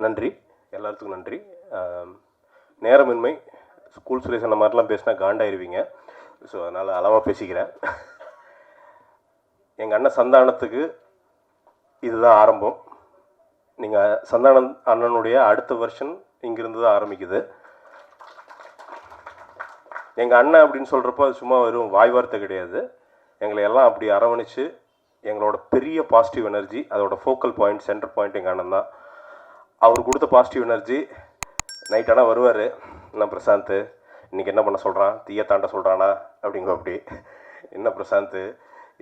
நன்றி, எல்லாத்துக்கும் நன்றி. நேரமின்மை, ஸ்கூல் சுரேஷ் அந்த மாதிரிலாம் பேசினா காண்டாயிருவீங்க. ஸோ அதனால் அளவாக பேசிக்கிறேன். எங்கள் அண்ணன் சந்தானத்துக்கு இதுதான் ஆரம்பம். நீங்கள் சந்தானம் அண்ணனுடைய அடுத்த வெர்ஷன் இங்கிருந்து தான் ஆரம்பிக்குது. எங்கள் அண்ணன் அப்படின்னு சொல்கிறப்போ அது சும்மா வெறும் வாய் வார்த்தை கிடையாது. எங்களை எல்லாம் அப்படி அரவணைச்சு எங்களோட பெரிய பாசிட்டிவ் எனர்ஜி, அதோட ஃபோக்கல் பாயிண்ட், சென்டர் பாயிண்ட் எங்கள் அண்ணன் தான். அவர் கொடுத்த பாசிட்டிவ் எனர்ஜி நைட் ஆனால் வருவார். என்ன பிரசாந்த் இன்றைக்கி என்ன பண்ண சொல்கிறான், தீயை தாண்ட சொல்கிறானா அப்படிங்க. அப்படி என்ன பிரசாந்த்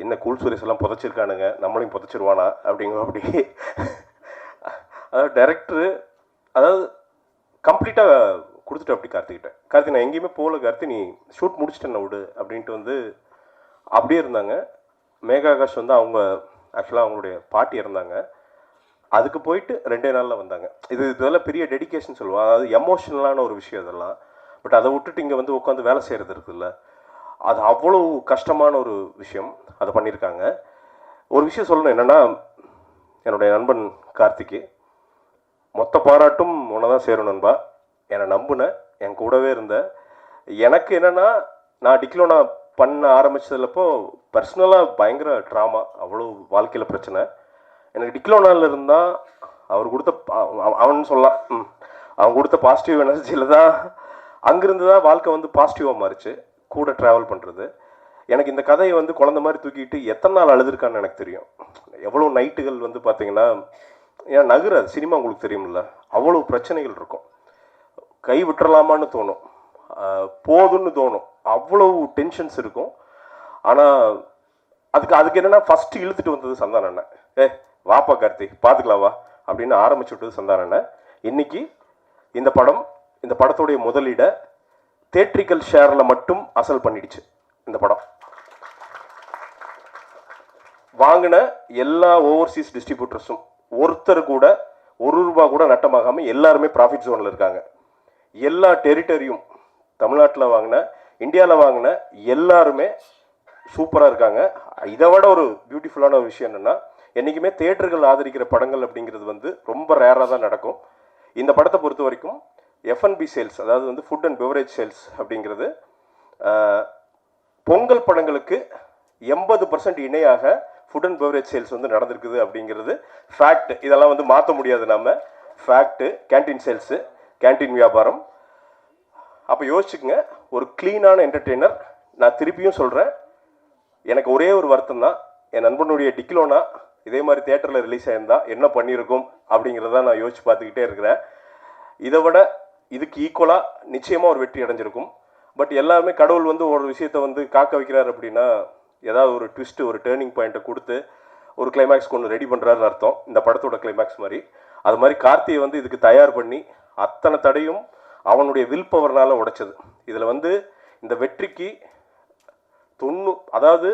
என்ன கூல் சுரேஷ் எல்லாம் புதைச்சிருக்கானுங்க, நம்மளையும் புதைச்சிருவானா அப்படிங்க. அப்படி அதாவது டைரக்டரு அதாவது கம்ப்ளீட்டாக கொடுத்துட்டு அப்படி கார்த்தி நான் எங்கேயுமே போகல கார்த்தி, நீ ஷூட் முடிச்சுட்டேன் விடு அப்படின்ட்டு வந்து அப்படியே இருந்தாங்க. மேகாகாஷ் வந்து அவங்க ஆக்சுவலாக அவங்களுடைய பாட்டி இருந்தாங்க. அதுக்கு போயிட்டு 2 நாளில் வந்தாங்க. இதெல்லாம் பெரிய டெடிக்கேஷன் சொல்லுவாங்க. அதாவது எமோஷ்னலான ஒரு விஷயம் இதெல்லாம். பட் அதை விட்டுட்டு இங்கே வந்து உட்காந்து வேலை செய்கிறது இருக்குல்ல, அது அவ்வளோ கஷ்டமான ஒரு விஷயம். அதை பண்ணியிருக்காங்க. ஒரு விஷயம் சொல்லணும் என்னென்னா, என்னுடைய நண்பன் கார்த்திக்கு மொத்த பாராட்டும் உன்னை தான் சேரும் நண்பா. என்னை நம்புனேன், என் கூடவே இருந்த. எனக்கு என்னென்னா, நான் டிக்லோனா பண்ண ஆரம்பித்ததுலப்போ பர்சனலாக பயங்கர ட்ராமா, அவ்வளோ வாழ்க்கையில் பிரச்சனை. எனக்கு டிக்லோனாவில் இருந்தால் அவர் கொடுத்த அவன் சொல்லலாம் அவன் கொடுத்த பாசிட்டிவ் எனர்ஜியில் தான் அங்கேருந்து தான் வாழ்க்கை வந்து பாசிட்டிவாக மாறிச்சு. கூட ட்ராவல் பண்ணுறது. எனக்கு இந்த கதையை வந்து குழந்த மாதிரி தூக்கிட்டு எத்தனை நாள் அழுதுருக்கான்னு எனக்கு தெரியும். எவ்வளோ நைட்டுகள் வந்து பார்த்தீங்கன்னா, ஏன் நகராது சினிமா உங்களுக்கு தெரியுமில்ல, அவ்வளோ பிரச்சனைகள் இருக்கும். கை விட்டுறலாமான்னு தோணும், போதுன்னு தோணும், அவ்வளோ டென்ஷன்ஸ் இருக்கும். ஆனால் அதுக்கு என்னென்னா ஃபஸ்ட்டு இழுத்துட்டு வந்தது சந்தான அண்ணன். வாப்பா கார்த்தி பார்த்துக்கலாம் வா அப்படின்னு ஆரம்பிச்சு விட்டது சந்தான அண்ணன். இன்னைக்கு இந்த படத்துடைய முதலீடை தேட்ரிக்கல் ஷேரில் மட்டும் அசல் பண்ணிடுச்சு. இந்த படம் வாங்கின எல்லா ஓவர்சீஸ் டிஸ்ட்ரிபியூட்டர்ஸும் ஒருத்தர் கூட ₹1 கூட நட்டமாகாமல் எல்லாருமே ப்ராஃபிட் ஜோனில் இருக்காங்க. எல்லா டெரிட்டரியும் தமிழ்நாட்டில் வாங்கின, இந்தியாவில் வாங்கின எல்லாருமே சூப்பராக இருக்காங்க. இதை விட ஒரு பியூட்டிஃபுல்லான ஒரு விஷயம் என்னென்னா, என்றைக்குமே தியேட்டர்கள் ஆதரிக்கிற படங்கள் அப்படிங்கிறது வந்து ரொம்ப ரேராக தான் நடக்கும். இந்த படத்தை பொறுத்த வரைக்கும் F&B சேல்ஸ், அதாவது வந்து ஃபுட் அண்ட் பெவரேஜ் சேல்ஸ் அப்படிங்கிறது பொங்கல் படங்களுக்கு 80% இணையாக ஃபுட் அண்ட் பெவரேஜ் சேல்ஸ் வந்து நடந்திருக்குது அப்படிங்கிறது ஃபேக்ட். இதெல்லாம் வந்து மாற்ற முடியாது நம்ம. ஃபேக்ட்டு. கேன்டீன் சேல்ஸு, கேன்டீன் வியாபாரம். அப்போ யோசிச்சுக்கங்க, ஒரு க்ளீனான என்டர்டெய்னர். நான் திருப்பியும் சொல்கிறேன், எனக்கு ஒரே ஒரு வருத்தம் தான், என் நண்பனுடைய டிக்லோனா இதே மாதிரி தியேட்டரில் ரிலீஸ் ஆயிருந்தால் என்ன பண்ணியிருக்கும் அப்படிங்கிறத நான் யோசிச்சு பார்த்துக்கிட்டே இருக்கிறேன். இதை விட இதுக்கு ஈக்குவலாக நிச்சயமாக ஒரு வெற்றி அடைஞ்சிருக்கும். பட் எல்லாருமே கடவுள் வந்து ஒரு விஷயத்தை வந்து காக்க வைக்கிறார் அப்படின்னா, ஏதாவது ஒரு ட்விஸ்ட்டு, ஒரு டேர்னிங் பாயிண்ட்டை கொடுத்து ஒரு கிளைமேக்ஸ்க்கு ஒன்று ரெடி பண்ணுறாருன்னு அர்த்தம். இந்த படத்தோட கிளைமேக்ஸ் மாதிரி. அது மாதிரி கார்த்தியை வந்து இதுக்கு தயார் பண்ணி அத்தனை தடையும் அவனுடைய வில் பவர்னால் உடைச்சது. இதில் வந்து இந்த வெற்றிக்கு அதாவது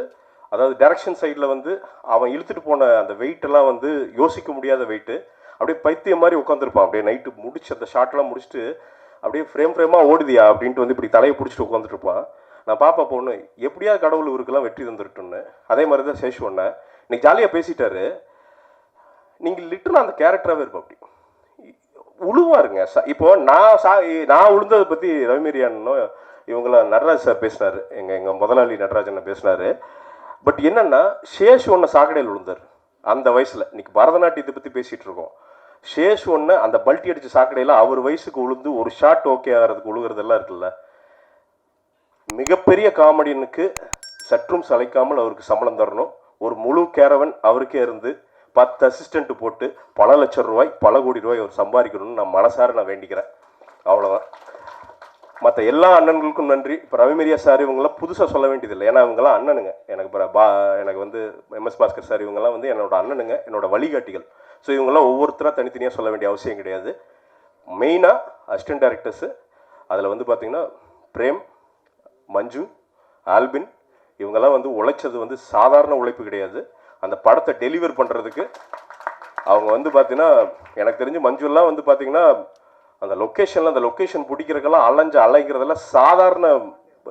டைரக்ஷன் சைடில் வந்து அவன் இழுத்துட்டு போன அந்த வெயிட்டெல்லாம் வந்து யோசிக்க முடியாத வெயிட்டு. அப்படியே பைத்தியம் மாதிரி உட்காந்துருப்பான். அப்படியே நைட்டு முடிச்சு அந்த ஷார்ட்லாம் முடிச்சுட்டு அப்படியே ஃப்ரேமாக ஓடுதியா அப்படின்ட்டு வந்து இப்படி தலையை பிடிச்சிட்டு உட்காந்துருப்பான். நான் பாப்பா பொண்ணு எப்படியாவது கடவுள் இவருக்கெல்லாம் வெற்றி தந்துட்டுன்னு. அதே மாதிரி தான் சேஷ் ஒன்று இன்னைக்கு ஜாலியாக பேசிட்டாரு. நீங்கள் லிட்டராக அந்த கேரக்டராகவே இருப்போம். அப்படி உழுவாருங்க. இப்போ நான் உளுந்ததை பற்றி ரவிமேரியானோ இவங்களாம் நடராஜ் சார் பேசினார், எங்கள் முதலாளி நடராஜன் பேசினார். பட் என்னென்னா, சேஷ் ஒன்று சாக்கடையில் விழுந்தார் அந்த வயசில். இன்னைக்கு பரதநாட்டியத்தை பற்றி பேசிகிட்டு இருக்கோம். சேஷ் ஒன்று அந்த பல்ட்டி அடித்த சாக்கடையில் அவர் வயசுக்கு உளுந்து ஒரு ஷாட் ஓகே ஆகிறதுக்கு உழுகிறதெல்லாம் இருக்குல்ல. மிகப்பெரிய காமெடியனுக்கு சற்றும் சளைக்காமல் அவருக்கு சம்பளம் தரணும். ஒரு முழு கேரவன் அவருக்கே இருந்து 10 அசிஸ்டண்ட் போட்டு பல லட்சம் ரூபாய், பல கோடி ரூபாய் அவர் சம்பாதிக்கணும்னு நான் மனசார வேண்டிக்கிறேன். அவ்வளோதான். மற்ற எல்லா அண்ணன்களுக்கும் நன்றி. இப்போ ரவிமேரியா சார் இவங்கெல்லாம் புதுசாக சொல்ல வேண்டியதில்லை, ஏன்னா இவங்கெல்லாம் அண்ணனுங்க. எனக்கு வந்து MS பாஸ்கர் சார் இவங்கெல்லாம் வந்து என்னோட அண்ணனுங்க, என்னோட வழிகாட்டிகள். ஸோ இவங்கெல்லாம் ஒவ்வொருத்தராக தனித்தனியாக சொல்ல வேண்டிய அவசியம் கிடையாது. மெயினாக அசிஸ்டன்ட் டைரக்டர்ஸு, அதில் வந்து பார்த்திங்கன்னா பிரேம், மஞ்சு, ஆல்பின் இவங்கெல்லாம் வந்து உழைச்சது வந்து சாதாரண உழைப்பு கிடையாது. அந்த படத்தை டெலிவர் பண்ணுறதுக்கு அவங்க வந்து பார்த்திங்கன்னா, எனக்கு தெரிஞ்சு மஞ்சுலாம் வந்து பார்த்திங்கன்னா அந்த லொக்கேஷன் பிடிக்கிறதுக்கெல்லாம் அலைங்கிறதெல்லாம் சாதாரண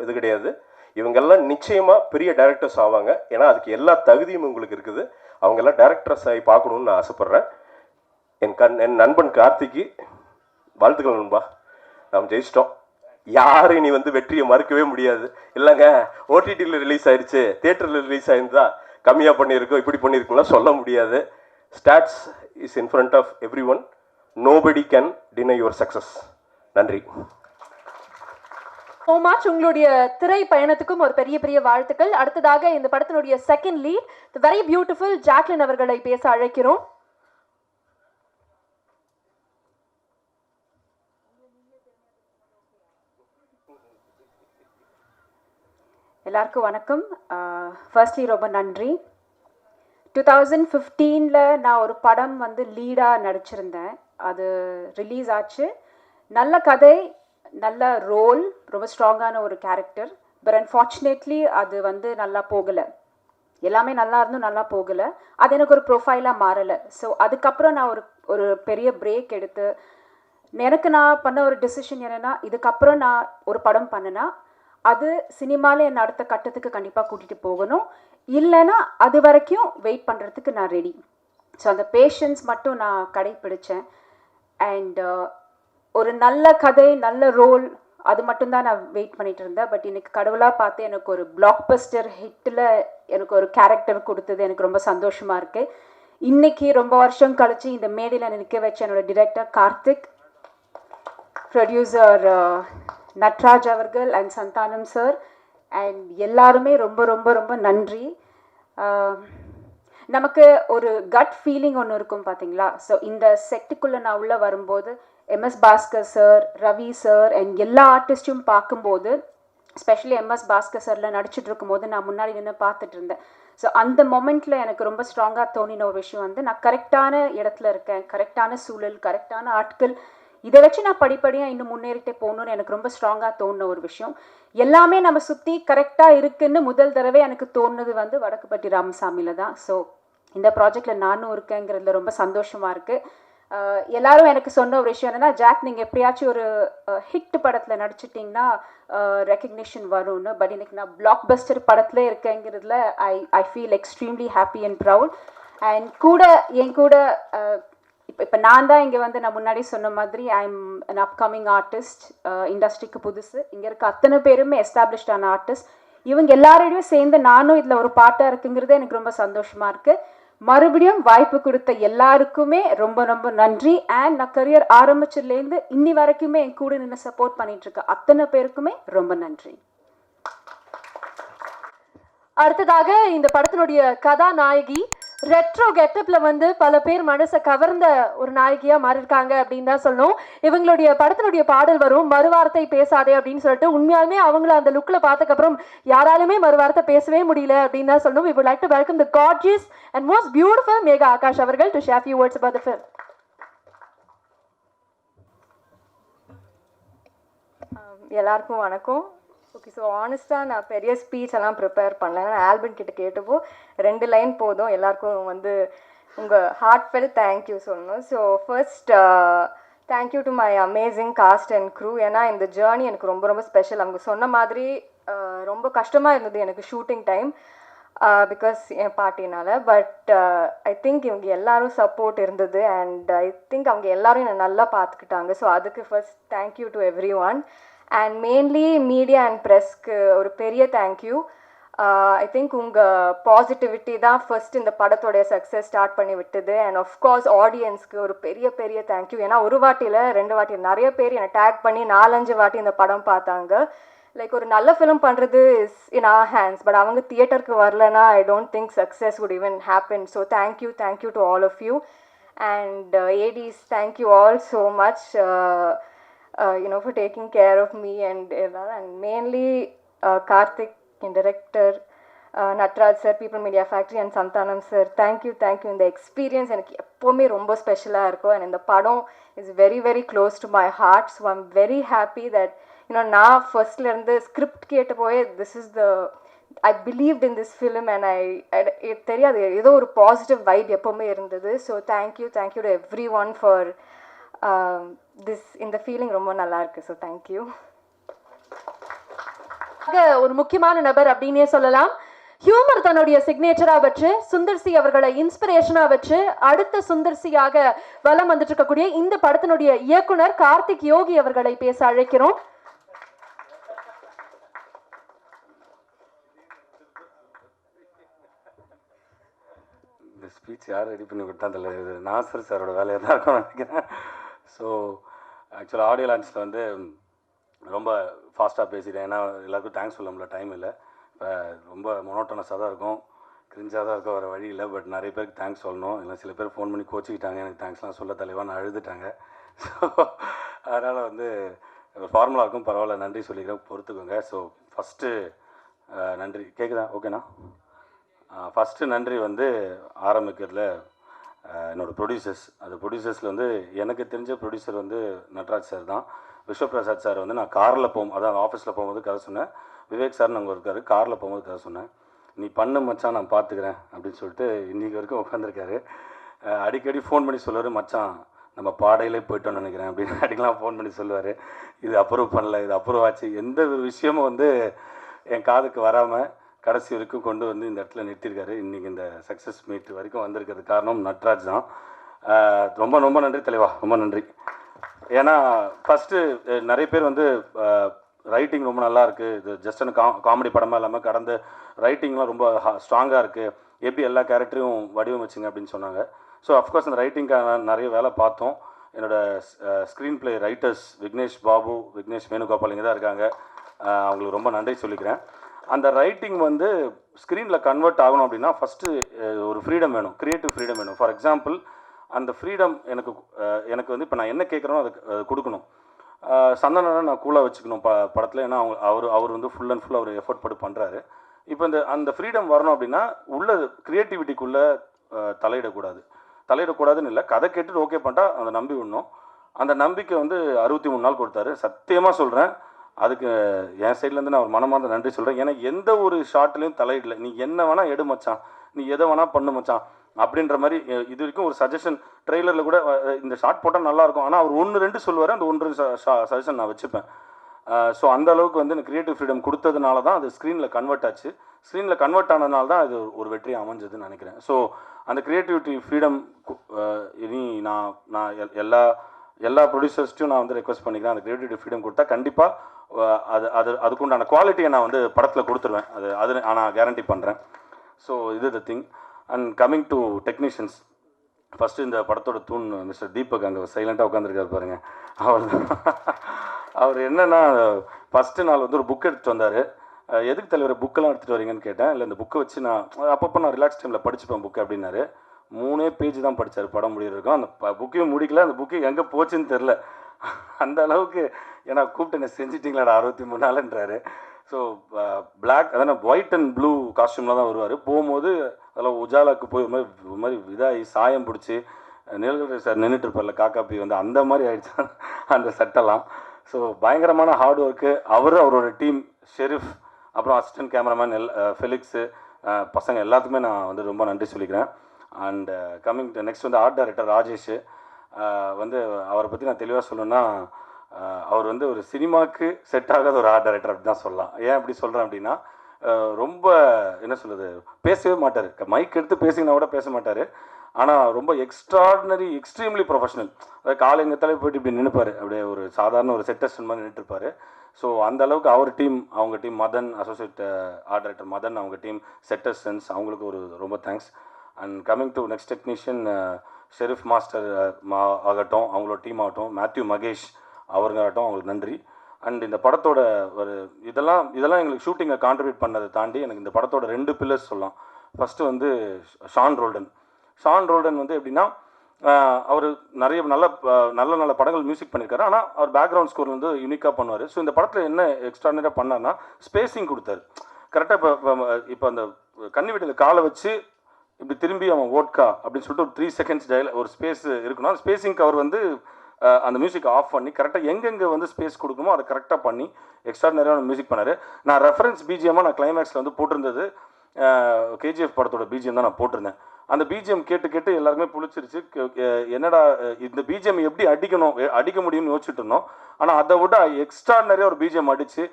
இது கிடையாது. இவங்கெல்லாம் நிச்சயமாக பெரிய டைரக்டர்ஸ் ஆவாங்க. ஏன்னா அதுக்கு எல்லா தகுதியும் உங்களுக்கு இருக்குது. அவங்கெல்லாம் டைரக்டர்ஸ் ஆகி பார்க்கணுன்னு நான் ஆசைப்பட்றேன். என் நண்பன் கார்த்திக்கு வாழ்த்துக்கள் நண்பா. நாம் ஜெயிச்சிட்டோம். யாரும் இனி வந்து வெற்றியை மறுக்கவே முடியாது. இல்லைங்க ஓடிடியில் ரிலீஸ் ஆயிடுச்சு, தியேட்டரில் ரிலீஸ் ஆயிருந்தா கம்மியாக பண்ணியிருக்கோம், இப்படி பண்ணியிருக்கோம்லாம் சொல்ல முடியாது. Stats is in front of everyone. Nobody can deny your success. நன்றி. So much. உங்களுடைய திரை பயணத்துக்கும் ஒரு பெரிய பெரிய வாழ்த்துக்கள். அடுத்ததாக இந்த படத்தினுடைய second lead very beautiful Jacqueline அவர்களை பேச அழைக்கிறோம். எல்லாருக்கும் வணக்கம். ஃபர்ஸ்ட்லி ரொம்ப நன்றி. 2015 நான் ஒரு படம் வந்து லீடாக நடிச்சிருந்தேன். அது ரிலீஸ் ஆச்சு. நல்ல கதை, நல்ல ரோல், ரொம்ப ஸ்ட்ராங்கான ஒரு கேரக்டர். பட் அன்ஃபார்ச்சுனேட்லி அது வந்து நல்லா போகலை. எல்லாமே நல்லா இருந்தும் நல்லா போகலை. அது எனக்கு ஒரு ப்ரொஃபைலாக மாறலை. ஸோ அதுக்கப்புறம் நான் ஒரு பெரிய பிரேக் எடுத்து எனக்கு நான் பண்ண ஒரு டெசிஷன் என்னென்னா, இதுக்கப்புறம் நான் ஒரு படம் பண்ணினா அது சினிமாவில் என்னை அடுத்த கட்டத்துக்கு கண்டிப்பாக கூட்டிகிட்டு போகணும். இல்லைன்னா அது வரைக்கும் வெயிட் பண்ணுறதுக்கு நான் ரெடி. ஸோ அந்த பேஷன்ஸ் மட்டும் நான் கடைப்பிடிச்சேன். அண்ட் ஒரு நல்ல கதை, நல்ல ரோல், அது மட்டும்தான் நான் வெயிட் பண்ணிட்டு இருந்தேன். பட் இன்னைக்கு கடவுளாக பார்த்து எனக்கு ஒரு பிளாக் பஸ்டர் ஹிட்டில் எனக்கு ஒரு கேரக்டர் கொடுத்தது எனக்கு ரொம்ப சந்தோஷமாக இருக்குது. இன்றைக்கி ரொம்ப வருஷம் கழித்து இந்த மேடையில் நிற்க வச்ச என்னோட டிரெக்டர் கார்த்திக், ப்ரொடியூசர் நட்ராஜ் அவர்கள் அண்ட் சந்தானம் சார் அண்ட் எல்லாருமே ரொம்ப ரொம்ப ரொம்ப நன்றி. நமக்கு ஒரு கட் ஃபீலிங் ஒன்று இருக்கும் பார்த்தீங்களா. ஸோ இந்த செட்டுக்குள்ளே நான் உள்ளே வரும்போது MS Bhaskar sir, Ravi sir and எல்லா ஆர்டிஸ்ட்டும் பார்க்கும்போது, ஸ்பெஷலி எம்எஸ் பாஸ்கர் சாரில் நடிச்சிட்டு இருக்கும்போது நான் முன்னாடி நின்று பார்த்துட்டு இருந்தேன். ஸோ அந்த மொமெண்ட்டில் எனக்கு ரொம்ப ஸ்ட்ராங்காக தோணின ஒரு விஷயம் வந்து நான் கரெக்டான இடத்துல இருக்கேன், கரெக்டான சூழல், கரெக்டான ஆட்கள், இதை வச்சு நான் படிப்படியாக இன்னும் முன்னேறிட்டே போகணுன்னு எனக்கு ரொம்ப ஸ்ட்ராங்காக தோணுன ஒரு விஷயம். எல்லாமே நம்ம சுற்றி கரெக்டாக இருக்குன்னு முதல் தடவை எனக்கு தோணுது வந்து வடக்குப்பட்டி ராமசாமியில் தான். ஸோ இந்த ப்ராஜெக்டில் நானும் இருக்கேங்கிறதுல ரொம்ப சந்தோஷமாக இருக்குது. எல்லாரும் எனக்கு சொன்ன ஒரு விஷயம் என்னென்னா, ஜாக் நீங்கள் எப்படியாச்சும் ஒரு ஹிட் படத்தில் நடிச்சிட்டிங்கன்னா ரெக்கக்னிஷன் வரும்னு. பட் இன்னைக்கு நான் பிளாக் பஸ்டர் படத்தில் இருக்கேங்கிறதுல I feel extremely happy and proud. And என் கூட இப்போ நான் தான் இங்கே வந்து நான் முன்னாடி சொன்ன மாதிரி I am an upcoming artist. இண்டஸ்ட்ரிக்கு புதுசு. இங்கே இருக்க அத்தனை பேருமே எஸ்டாப்ளிஷ்டான ஆர்டிஸ்ட். இவங்க எல்லாரோடையும் சேர்ந்து நானும் இதில் ஒரு பாட்டாக இருக்குங்கிறது எனக்கு ரொம்ப சந்தோஷமாக இருக்குது. மறுபடியும் வாய்ப்பு கொடுத்த எல்லாருக்குமே ரொம்ப ரொம்ப நன்றி. அண்ட் நான் கரியர் ஆரம்பிச்சதுலேருந்து இன்னி வரைக்குமே என் கூட நின்று சப்போர்ட் பண்ணிட்டு இருக்க அத்தனை பேருக்குமே ரொம்ப நன்றி. அடுத்ததாக இந்த படத்தினுடைய கதாநாயகி ரெட்ரோ கெட்டப்ல வந்து பல பேர் மனசை கவர்ந்த ஒரு நாயகியா மாறியிருக்காங்க அப்படின்னு தான் சொல்லணும். இவங்களுடைய படத்தினுடைய பாடல் வரும், மறுவார்த்தை பேசாதே அப்படின்னு சொல்லிட்டு. உண்மையாலுமே அவங்கள அந்த லுக்ல பார்த்ததுக்கப்புறம் யாராலுமே மறுவார்த்தை பேசவே முடியல அப்படின்னு தான் சொல்லணும். We would like to welcome the gorgeous and most beautiful Megha Akash அவர்கள் to share few words about the film. எல்லாருக்கும் வணக்கம். ஓகே, ஸோ ஆனஸ்ட்டாக நான் பெரிய ஸ்பீச் எல்லாம் ப்ரிப்பேர் பண்ணல. நான் ஆல்பம் கிட்ட கேட்டப்போ 2 லைன் போதும் எல்லாருக்கும் வந்து உங்கள் ஹார்ட்ஃபெல் தேங்க்யூ சொல்லணும். So first thank you to my amazing cast and crew. ஏன்னா இந்த ஜேர்னி எனக்கு ரொம்ப ரொம்ப ஸ்பெஷல். அவங்க சொன்ன மாதிரி ரொம்ப கஷ்டமாக இருந்தது எனக்கு ஷூட்டிங் டைம் பிகாஸ் என் பாட்டினால். பட் ஐ திங்க் இவங்க எல்லாரும் சப்போர்ட் இருந்தது அண்ட் ஐ திங்க் அவங்க எல்லாரும் என்னை நல்லா பார்த்துக்கிட்டாங்க. ஸோ அதுக்கு first thank you to everyone. And mainly media and ப்ரெஸ்க்கு ஒரு பெரிய தேங்க்யூ. ஐ திங்க் உங்கள் பாசிட்டிவிட்டி தான் ஃபர்ஸ்ட் இந்த படத்தோடைய சக்ஸஸ் ஸ்டார்ட் பண்ணி விட்டது. அண்ட் ஆஃப்கோர்ஸ் ஆடியன்ஸ்க்கு ஒரு பெரிய பெரிய தேங்க்யூ. ஏன்னா ஒரு வாட்டியில் 2 வாட்டி நிறைய பேர் என்னை டேக் பண்ணி 4-5 வாட்டி இந்த படம் பார்த்தாங்க. லைக் ஒரு நல்ல ஃபிலிம் பண்ணுறது is in our hands. But அவங்க தியேட்டருக்கு வரலன்னா I don't think success would even happen. So thank you to all of you. And ADs, thank you all so much for taking care of me and mainly Karthik, director, Natraj sir, People Media Factory and Santhanam sir, thank you. In the experience எனக்கு எப்போவுமே ரொம்ப ஸ்பெஷலாக இருக்கும். and இந்த படம் is very very close to my heart. so I'm very happy that நான் ஃபர்ஸ்ட்லேருந்து script கேட்ட போய் this is the I believed in this film and தெரியாது ஏதோ ஒரு பாசிட்டிவ் வைப் எப்போவுமே இருந்தது. so thank you to everyone for இந்த ஃபீலிங் ரொம்ப நல்லா இருக்கு. So thank you. ஒரு முக்கியமான நபர் அப்படின்னே சொல்லலாம். ஹியூமர் தன்னுடைய சிக்னேச்சரா வச்சு சுந்தர் சி அவர்களை இன்ஸ்பிரேஷனா வச்சு அடுத்த சுந்தர் சியாக வலம் வந்துட்டு இருக்கக்கூடிய இந்த படத்தினுடைய இயக்குனர் கார்த்திக் யோகி அவர்களை பேச அழைக்கிறோம். இந்த ஸ்பீச் யார் ரெடி பண்ணி கொடுத்தா தெரியல, இது நாசர் சாரோட வேலையாக தான் இருக்கும்னு நினைக்கிறேன். ஸோ ஆக்சுவலாக ஆடியோ லான்ச்சில் வந்து ரொம்ப ஃபாஸ்ட்டாக பேசிட்டேன், ஏன்னா எல்லாருக்கும் தேங்க்ஸ் சொல்ல முடியல, டைம் இல்லை. இப்போ ரொம்ப மொனோட்டனஸாக தான் இருக்கும், கிரிஞ்சாக தான் இருக்கும், வர வழி இல்லை. பட் நிறைய பேருக்கு தேங்க்ஸ் சொல்லணும், இல்லை சில பேர் ஃபோன் பண்ணி கோச்சிக்கிட்டாங்க, எனக்கு தேங்க்ஸ்லாம் சொல்ல தலைவா நான் அழுதுட்டாங்க. ஸோ அதனால் வந்து ஃபார்முலா இருக்கும், பரவாயில்ல, நன்றி சொல்லிக்கிறேன், பொறுத்துக்கோங்க. ஸோ ஃபஸ்ட்டு நன்றி கேட்குதா? ஓகேண்ணா. ஃபஸ்ட்டு நன்றி வந்து ஆரம்பிக்கிறதுல என்னோடய ப்ரொடியூசர்ஸ். அது ப்ரொடியூசர்ஸில் வந்து எனக்கு தெரிஞ்ச ப்ரொடியூசர் வந்து நட்ராஜ் சார் தான். விஸ்வபிரசாத் சார் வந்து நான் காரில் அதான் ஆஃபீஸில் போகும்போது கதை சொன்னேன். விவேக் சார் நாங்கள் இருக்கார், காரில் போகும்போது கதை சொன்னேன். நீ பண்ண மச்சான் நான் பார்த்துக்கிறேன் அப்படின்னு சொல்லிட்டு இன்றைக்கி வரைக்கும் உட்காந்துருக்காரு. அடிக்கடி ஃபோன் பண்ணி சொல்லுவார், மச்சான் நம்ம பாடையிலே போய்ட்டோன்னு நினைக்கிறேன் அப்படின்னு அடிக்கலாம் ஃபோன் பண்ணி சொல்லுவார். இது அப்ரூவ் பண்ணல, இது அப்ரூவ் ஆச்சு, எந்த ஒரு விஷயமும் வந்து என் காதுக்கு வராமல் கடைசி வரைக்கும் கொண்டு வந்து இந்த இடத்துல நிறுத்தியிருக்காரு. இன்றைக்கி இந்த சக்ஸஸ் மீட் வரைக்கும் வந்திருக்கிறது காரணம் நட்ராஜ் தான். ரொம்ப ரொம்ப நன்றி தலைவா, ரொம்ப நன்றி. ஏன்னா ஃபஸ்ட்டு நிறைய பேர் வந்து ரைட்டிங் ரொம்ப நல்லா இருக்குது, இது ஜஸ்ட் காமெடி படமாக இல்லாமல் கடந்த ரைட்டிங்லாம் ரொம்ப ஸ்ட்ராங்காக இருக்குது, எப்படி எல்லா கேரக்டரையும் வடிவமைச்சிங்க அப்படின்னு சொன்னாங்க. ஸோ அஃப்கோர்ஸ் அந்த ரைட்டிங்காக நிறைய வேலை பார்த்தோம். என்னோடய screenplay writers Vignesh Babu, Vignesh Venugopal இங்கே தான் இருக்காங்க, அவங்களுக்கு ரொம்ப நன்றி சொல்லிக்கிறேன். அந்த ரைட்டிங் வந்து ஸ்க்ரீனில் கன்வெர்ட் ஆகணும் அப்படின்னா ஃபஸ்ட்டு ஒரு ஃப்ரீடம் வேணும், க்ரியேட்டிவ் ஃப்ரீடம் வேணும். ஃபார் எக்ஸாம்பிள் அந்த ஃப்ரீடம் எனக்கு வந்து இப்போ நான் என்ன கேட்குறேனோ அதை கொடுக்கணும். சந்தனனை நான் கூலாக வச்சுக்கணும் படத்தில், ஏன்னா அவர் வந்து ஃபுல் அண்ட் ஃபுல் அவர் எஃபர்ட் போட்டு பண்ணுறாரு. இப்போ அந்த ஃப்ரீடம் வரணும் அப்படின்னா உள்ள க்ரியேட்டிவிட்டிக்குள்ளே தலையிடக்கூடாதுன்னு இல்லை, கதை கேட்டுட்டு ஓகே பண்ணிட்டா அதை நம்பி விடணும். அந்த நம்பிக்கை வந்து 63 நாள் கொடுத்தாரு. சத்தியமாக சொல்கிறேன், அதுக்கு என் சைட்லேருந்து நான் ஒரு மனமார்ந்த நன்றி சொல்கிறேன். ஏன்னா எந்த ஒரு ஷார்ட்லேயும் தலையிடல, நீ என்ன வேணால் எடு மச்சான், நீ எதை வேணால் பண்ணு மச்சான் அப்படின்ற மாதிரி. இது வரைக்கும் ஒரு சஜஷன் ட்ரெய்லரில் கூட இந்த ஷார்ட் போட்டால் நல்லாயிருக்கும், ஆனால் அவர் 1-2 சொல்லுவார், அந்த 1-2 சஜஷன் நான் வச்சுப்பேன். ஸோ அந்த அளவுக்கு வந்து எனக்கு க்ரியேட்டிவ் ஃப்ரீடம் கொடுத்ததுனால தான் அது ஸ்க்ரீனில் கன்வெர்ட் ஆச்சு. ஸ்க்ரீனில் கன்வெர்ட் ஆனதுனால தான் அது ஒரு வெற்றியாக அமைஞ்சதுன்னு நினைக்கிறேன். ஸோ அந்த க்ரியேட்டிவிட்டி ஃப்ரீடம் இனி நான் எல்லா ப்ரொடியூசர்ஸ்ட்டையும் நான் வந்து ரெக்வஸ்ட் பண்ணிக்கிறேன், அந்த க்ரியேட்டிவிட்டி ஃப்ரீடம் கொடுத்தா கண்டிப்பாக அதுக்குண்டான குவாலிட்டியை நான் வந்து படத்தில் கொடுத்துருவேன், அது நான் கேரண்டி பண்ணுறேன். ஸோ இது the thing. And coming to technicians, first இந்த படத்தோட தூண் மிஸ்டர் தீபக் அங்கே சைலண்ட்டாக உட்காந்துருக்காரு பாருங்கள். அவர் என்னென்னா ஃபஸ்ட்டு நாள் வந்து ஒரு புக் எடுத்துகிட்டு வந்தார். எதுக்கு தலைவர் புக்கெல்லாம் எடுத்துகிட்டு வரீங்கன்னு கேட்டேன். இல்லை இந்த புக்கை வச்சு நான் அப்பப்போ நான் ரிலாக்ஸ் டைமில் படிச்சுப்பேன் புக்கு அப்படின்னாரு. 3 பேஜ் தான் படித்தார் படம் முடியிருக்கும். அந்த புக்கையும் முடிக்கல, அந்த புக்கு எங்கே போச்சுன்னு தெரில. அந்த அளவுக்கு ஏன்னா கூப்பிட்டு என்ன செஞ்சிட்டிங்களாடா 63 நாளுன்றாரு. ஸோ பிளாக் அதான் ஒயிட் அண்ட் ப்ளூ காஸ்டியூமில் தான் வருவார். போகும்போது அதெல்லாம் உஜாலாவுக்கு போய் ஒரு மாதிரி இதாகி சாயம் பிடிச்சி நீலகிரி சார் நின்றுட்டு இருப்பார்ல காக்காப்பி வந்து அந்த மாதிரி ஆயிடுச்சு அந்த சட்டெல்லாம். ஸோ பயங்கரமான ஹார்ட் ஒர்க்கு அவரோட டீம், ஷெரீஃப், அப்புறம் அசிஸ்டன்ட் கேமராமேன் ஃபெலிக்ஸு, பசங்க எல்லாத்துக்குமே நான் வந்து ரொம்ப நன்றி சொல்லிக்கிறேன். அண்ட் கம்மிங் டு நெக்ஸ்ட் வந்து ஆர்ட் டைரக்டர் ராஜேஷ். வந்து அவரை பற்றி நான் தெளிவாக சொல்லணுன்னா, அவர் வந்து ஒரு சினிமாவுக்கு செட் ஆகாத ஒரு ஆர்ட் டைரக்டர் அப்படி தான் சொல்லலாம். ஏன் அப்படி சொல்கிறேன் அப்படின்னா, ரொம்ப என்ன சொல்கிறது, பேசவே மாட்டார், மைக் எடுத்து பேசிங்கன்னா கூட பேச மாட்டார். ஆனால் ரொம்ப எக்ஸ்ட்ரீம்லி ப்ரொஃபஷனல். அதாவது காலைங்கத்தாலே போய்ட்டு இப்படி நினைப்பார், அப்படியே ஒரு சாதாரண ஒரு செட்டஸ்டன் மாதிரி நின்றுருப்பார். ஸோ அந்த அளவுக்கு அவர் டீம், அவங்க team Madan, associate art director Madan, அவங்க டீம் செட்டஸ்டன்ஸ், அவங்களுக்கு ஒரு ரொம்ப thanks. And coming to next technician Sharif master ஆகட்டும், அவங்களோட டீம் ஆகட்டும், மேத்யூ மகேஷ் அவருங்காகட்டும், அவங்களுக்கு நன்றி. அண்ட் இந்த படத்தோட ஒரு இதெல்லாம் எங்களுக்கு ஷூட்டிங்கை கான்ட்ரிபியூட் பண்ணதை தாண்டி எனக்கு இந்த படத்தோட 2 பில்லர்ஸ் சொல்லலாம். ஃபஸ்ட்டு வந்து ஷான் ரோல்டன் வந்து எப்படின்னா, அவர் நிறைய நல்ல படங்கள் மியூசிக் பண்ணியிருக்காரு. ஆனால் அவர் பேக்ரவுண்ட் ஸ்கோர் வந்து யூனிக்காக பண்ணுவார். ஸோ இந்த படத்தில் என்ன எக்ஸ்ட்ரானரியாக பண்ணார்னா ஸ்பேஸிங் கொடுத்தாரு. கரெக்டாக இப்போ அந்த கன்னி வீட்டில் காலை வச்சு இப்படி திரும்பி அவன் ஓட்கா அப்படின்னு சொல்லிட்டு ஒரு 3 செகண்ட்ஸ் ஒரு ஸ்பேஸ் இருக்கணும். அந்த ஸ்பேஸிங்க்கு அவர் வந்து அந்த மியூசிக் ஆஃப் பண்ணி கரெக்டாக எங்கெங்கே வந்து ஸ்பேஸ் கொடுக்கணுமோ அதை கரெக்டாக பண்ணி எக்ஸ்ட்ரானரியான மியூசிக் பண்ணார். நான் ரெஃபரன்ஸ் பிஜிஎம்மாக நான் கிளைமேக்ஸில் வந்து போட்டிருந்தது கேஜிஎஃப் படத்தோட பிஜிஎம் தான் நான் போட்டிருந்தேன். அந்த பிஜிஎம் கேட்டு எல்லாருமே புளிச்சிருச்சு. என்னடா இந்த பிஜிஎம் எப்படி அடிக்க முடியும்னு யோசிச்சுட்டு இருந்தோம். ஆனால் அதை விட எக்ஸ்ட்ரானரியாக ஒரு பிஜிஎம் அடித்து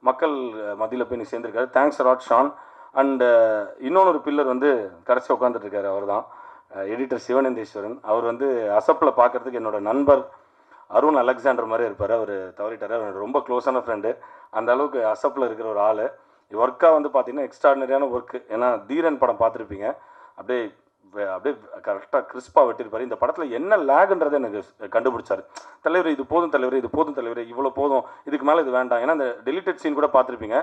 மக்கள் மத்தியில் போய் நீ சேர்ந்துருக்காரு. Thanks lot Shaan. அண்டு இன்னொன்று பில்லர் வந்து கடைசி உட்காந்துட்டு இருக்காரு, அவர் தான் எடிட்டர் சிவனந்தேஸ்வரன். அவர் வந்து அசப்பில் பார்க்குறதுக்கு என்னோட நண்பர் அருண் அலெக்சாண்டர் மாதிரி இருப்பார். அவர் தவறிட்டார். அவர் ரொம்ப க்ளோஸான ஃப்ரெண்டு. அந்த அளவுக்கு அசப்பில் இருக்கிற ஒரு ஆள். ஒர்க்காக வந்து பார்த்தீங்கன்னா எக்ஸ்ட்ராடினரியான ஒர்க்கு. ஏன்னா தீரன் படம் பார்த்துருப்பீங்க, அப்படியே அப்படியே கரெக்டாக கிறிஸ்பாக வெட்டியிருப்பார். இந்த படத்தில் என்ன லேகுன்றதை எனக்கு கண்டுபிடிச்சார். தலைவர் இது போதும் தலைவர், இது போதும் தலைவர், இவ்வளோ போதும், இதுக்கு மேலே இது வேண்டாம். ஏன்னா அந்த டெலிட்டட் சீன் கூட பார்த்துருப்பீங்க.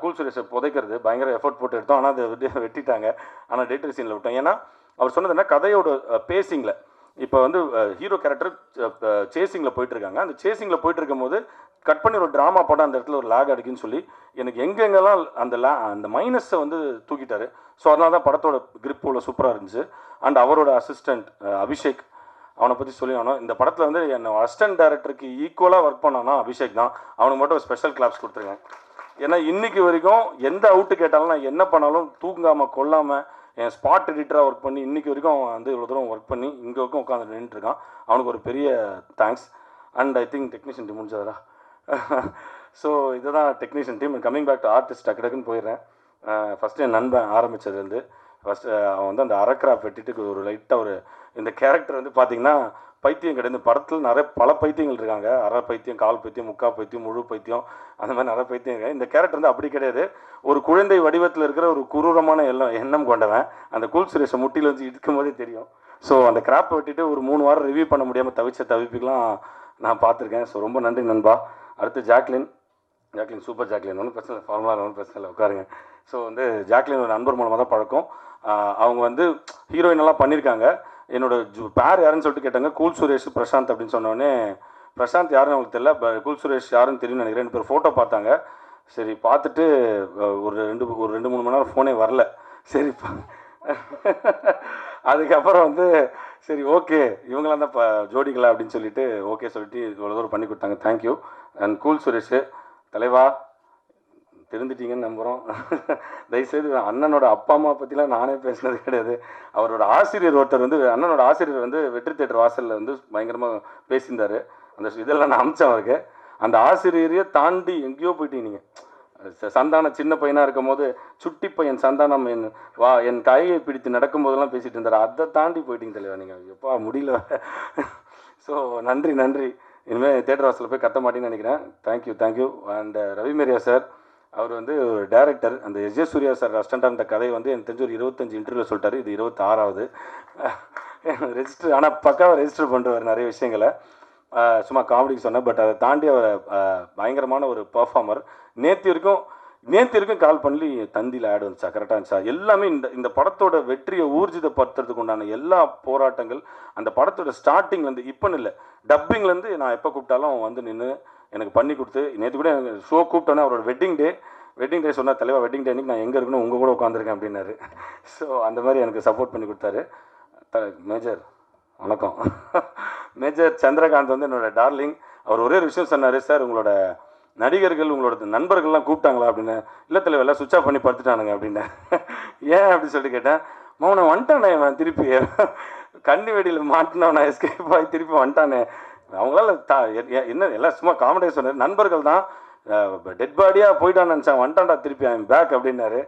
கூல் சுரேஷை புதைக்கிறது பயங்கர எஃபர்ட் போட்டு எடுத்தோம், ஆனால் அதை வெட்டிட்டாங்க. ஆனால் டெலிட்டட் சீனில் விட்டோம். ஏன்னா அவர் சொன்னது என்ன, கதையோட பேசிங்கில் இப்போ வந்து ஹீரோ கேரக்டர் சேசிங்கில் போயிட்டுருக்காங்க. அந்த சேசிங்கில் போயிட்டு இருக்கும்போது கட் பண்ணி ஒரு ட்ராமா படம் அந்த இடத்துல ஒரு லேக் அடிக்குன்னு சொல்லி எனக்கு எங்கெங்கெல்லாம் அந்த மைனஸை வந்து தூக்கிட்டாரு. ஸோ அதனால தான் படத்தோட கிரிப் உள்ள சூப்பராக இருந்துச்சு. அண்ட் அவரோட அசிஸ்டண்ட் அபிஷேக், அவனை பற்றி சொல்லி ஆனோம். இந்த படத்தில் வந்து என்னோட அசிஸ்டன்ட் டைரக்டருக்கு ஈக்குவலாக ஒர்க் பண்ணானா அபிஷேக் தான். அவனுக்கு மட்டும் ஒரு ஸ்பெஷல் கிளாப்ஸ் கொடுத்துருக்கேன். ஏன்னா இன்றைக்கி வரைக்கும் எந்த அவுட்டு கேட்டாலும் நான் என்ன பண்ணாலும் தூங்காமல் கொள்ளாமல் என் ஸ்பாட் எடிட்டராக ஒர்க் பண்ணி இன்றைக்கி வரைக்கும் அவன் வந்து இவ்வளோ தூரம் ஒர்க் பண்ணி இங்கே வரைக்கும் உட்காந்து நின்றுட்டுருக்கான். அவனுக்கு ஒரு பெரிய thanks. And I think technician team முடிஞ்சதா. ஸோ இதுதான் technician team. Coming back to artist டக்குன்னு போயிடுறேன். ஃபஸ்ட்டு என் நண்பன் ஆரம்பித்ததுலேருந்து ஃபஸ்ட்டு அவன் வந்து அந்த அரக்ராப் வெட்டிட்டு ஒரு லைட்டாக ஒரு இந்த கேரக்டர் வந்து பார்த்திங்கன்னா பைத்தியம் கிடையாது. இந்த படத்தில் நிறைய பல பைத்தியங்கள் இருக்காங்க. அரை பைத்தியம், கால் பைத்தியம், முக்கால் பைத்தியம், முழு பைத்தியம், அந்த மாதிரி நிறைய பைத்தியம் இருக்காங்க. இந்த கேரக்டர் வந்து அப்படி கிடையாது. ஒரு குழந்தை வடிவத்தில் இருக்கிற ஒரு குரூரமான எண்ணம் கொண்டவன். அந்த கூல் சுரேஷை முட்டியில் வச்சு இடிக்கும் போதே தெரியும். ஸோ அந்த கிராப்பை வெட்டிட்டு ஒரு 3 வாரம் ரிவ்யூ பண்ண முடியாமல் தவிப்புக்கெலாம் நான் பார்த்துருக்கேன். ஸோ ரொம்ப நன்றி நண்பா. அடுத்து ஜாக்லின் சூப்பர் ஜாக்லின், ஒன்றும் பிரச்சனை இல்லை, ஃபார்மலாக ஒன்றும் பிரச்சனை இல்லை, உட்காருங்க. ஸோ வந்து ஜாக்லின் ஒரு நண்பர் மூலமாக தான் பழக்கம். அவங்க வந்து ஹீரோயினெல்லாம் பண்ணியிருக்காங்க. என்னோட பேர் யாருன்னு சொல்லிட்டு கேட்டாங்க. கூல் சுரேஷ் பிரசாந்த் அப்படின்னு சொன்னோடனே பிரசாந்த் யாருன்னு அவங்களுக்கு தெரியல, கூல் சுரேஷ் யாருன்னு தெரியும்னு நினைக்கிறேன். 2 பேர் ஃபோட்டோ பார்த்தாங்க. சரி பார்த்துட்டு ஒரு 2-3 மணி நேரம் ஃபோனே வரல. சரி அதுக்கப்புறம் வந்து சரி ஓகே இவங்களாம் தான் ஜோடிகளா அப்படின்னு சொல்லிட்டு ஓகே சொல்லிட்டு இவ்வளோ தூரம் பண்ணி கொடுத்தாங்க. தேங்க்யூ. அண்ட் கூல் சுரேஷ் தலைவா தெரிஞ்சிட்டிங்கன்னு நம்புகிறோம். தயவுசெய்து அண்ணனோட அப்பா அம்மா பற்றிலாம் நானே பேசினது கிடையாது. அவரோட ஆசிரியர் ஒருத்தர் வந்து அண்ணனோட ஆசிரியர் வந்து வெற்றி தேட்டர் வாசலில் வந்து பயங்கரமாக பேசியிருந்தார். அந்த இதெல்லாம் நான் அமிச்சேன் அவருக்கு. அந்த ஆசிரியரையே தாண்டி எங்கேயோ போயிட்டீங்க நீங்கள். சந்தானம் சின்ன பையனாக இருக்கும் போது சுட்டி பையன் சந்தானம் என் கையை பிடித்து நடக்கும்போதெல்லாம் பேசிகிட்டு இருந்தார். அதை தாண்டி போயிட்டீங்க தலைவா நீங்கள். எப்பா முடியல. ஸோ நன்றி. இனிமேல் தேட்டர் வாசலில் போய் கத்த மாட்டேன்னு நினைக்கிறேன். தேங்க்யூ. அண்ட் ரவிமேரியா சார், அவர் வந்து ஒரு டேரக்டர். அந்த எஸ்.ஜே. சூர்யா சார் அசிஸ்டண்டாக இருந்த கதையை வந்து எனக்கு தெரிஞ்சு ஒரு 25 இன்டர்வியூ சொல்லிட்டாரு. இது 26வது ரெஜிஸ்டர். ஆனால் பக்காவாக ரெஜிஸ்டர் பண்ணுறவர் நிறைய விஷயங்களை. சும்மா காமெடிக்கு சொன்னேன். பட் அதை தாண்டி அவர் பயங்கரமான ஒரு பர்ஃபார்மர். நேற்று வரைக்கும் கால் பண்ணி தந்தியில் ஆட் வந்துச்சா, கரெக்டாக இருந்துச்சா, எல்லாமே இந்த படத்தோட வெற்றியை ஊர்ஜிதப்படுத்துறதுக்கு உண்டான எல்லா போராட்டங்கள் அந்த படத்தோட ஸ்டார்டிங்லேருந்து இப்போன்னு இல்லை, டப்பிங்லேருந்து நான் எப்போ கூப்பிட்டாலும் வந்து நின்று எனக்கு பண்ணி கொடுத்து. நேற்று கூட எனக்கு ஷோ கூப்பிட்டோன்னே அவரோட வெட்டிங் டே சொன்னால் தலைவா வெட்டிங் டே அன்றைக்கி நான் எங்கே இருக்கணும் உங்கள் கூட உட்காந்துருக்கேன் அப்படின்னாரு. ஸோ அந்த மாதிரி எனக்கு சப்போர்ட் பண்ணி கொடுத்தாரு. மேஜர் வணக்கம். மேஜர் சந்திரகாந்த் வந்து என்னோடய டார்லிங். அவர் ஒரே விஷயம் சொன்னார், சார் உங்களோட நடிகர்கள் உங்களோட நண்பர்கள்லாம் கூப்பிட்டாங்களா அப்படின்னு. இல்லை தலைவர் எல்லாம் சுவிட்ச் ஆஃப் பண்ணி படுத்துட்டானுங்க அப்படின்னு. ஏன் அப்படின்னு சொல்லிட்டு கேட்டேன். மௌனை வந்துட்டானே அவன் திருப்பி கண்ணி வெடியில் மாட்டினவன் எஸ்கேப் ஆகி திருப்பி வந்துட்டானே. அவங்களால என்ன எல்லாம் சும்மா காமெடியாக சொன்னார். நண்பர்கள் தான் டெட் பாடியாக போயிட்டான்னு நினச்சான், வந்துட்டான்டா திருப்பி ஐம் பேக் அப்படின்னாரு.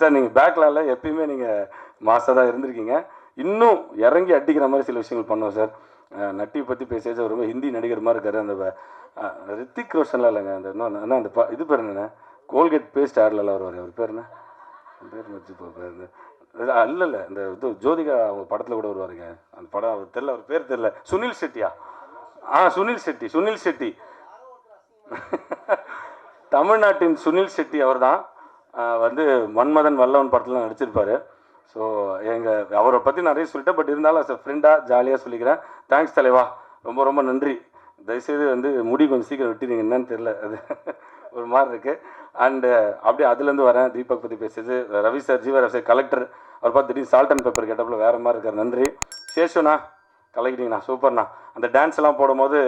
சார் நீங்கள் பேக்கில் இல்லை, எப்பயுமே நீங்கள் மாசாக தான் இருந்திருக்கீங்க. இன்னும் இறங்கி அடிக்கிற மாதிரி சில விஷயங்கள் பண்ணுவோம் சார். நட்டி பற்றி பேசியாச்சு, ரொம்ப ஹிந்தி நடிகர் மாதிரி இருக்காரு. அந்த ரித்திக் ரோஷன்லாம் இல்லைங்க, அந்த இன்னும் அந்த இது பேர் என்னண்ணே, கோல்கேட் பேஸ்ட் ஆடலாம் வருவார். அவர் பேர் என்ன பேர் மச்சு பேர் இல்லை இந்த இது ஜோதிகா அவங்க படத்தில் கூட வருவாருங்க. அந்த படம் அவர் தெரில, அவர் பேர் தெரில. சுனில் ஷெட்டியா? சுனில் ஷெட்டி தமிழ்நாட்டின் சுனில் ஷெட்டி அவர் தான். வந்து மன்மதன் வல்லவன் படத்தில் நடிச்சிருப்பார். ஸோ அவரை பற்றி நிறைய சொல்லிட்டேன். பட் இருந்தாலும் அஸ் ஃப்ரெண்டாக ஜாலியாக சொல்லிக்கிறேன். தேங்க்ஸ் தலைவா, ரொம்ப நன்றி. தயவுசெய்து வந்து முடி கொஞ்சம் சீக்கிரம் விட்டுறீங்க, என்னன்னு தெரில, அது ஒரு மாதிரி இருக்குது. அண்டு அப்படியே அதுலேருந்து வரேன். தீபக் பற்றி பேசுறது, Ravi sir, Jeevaraj sir collector, அவர் பார்த்து திடீர்னு சால்ட் அண்ட் பேப்பர் கேட்டப்பில் வேறு மாதிரி இருக்கார். நன்றி. சேஷுண்ணா கலக்கிட்டீங்கண்ணா, சூப்பர்ண்ணா. அந்த டான்ஸ் எல்லாம் போடும்போது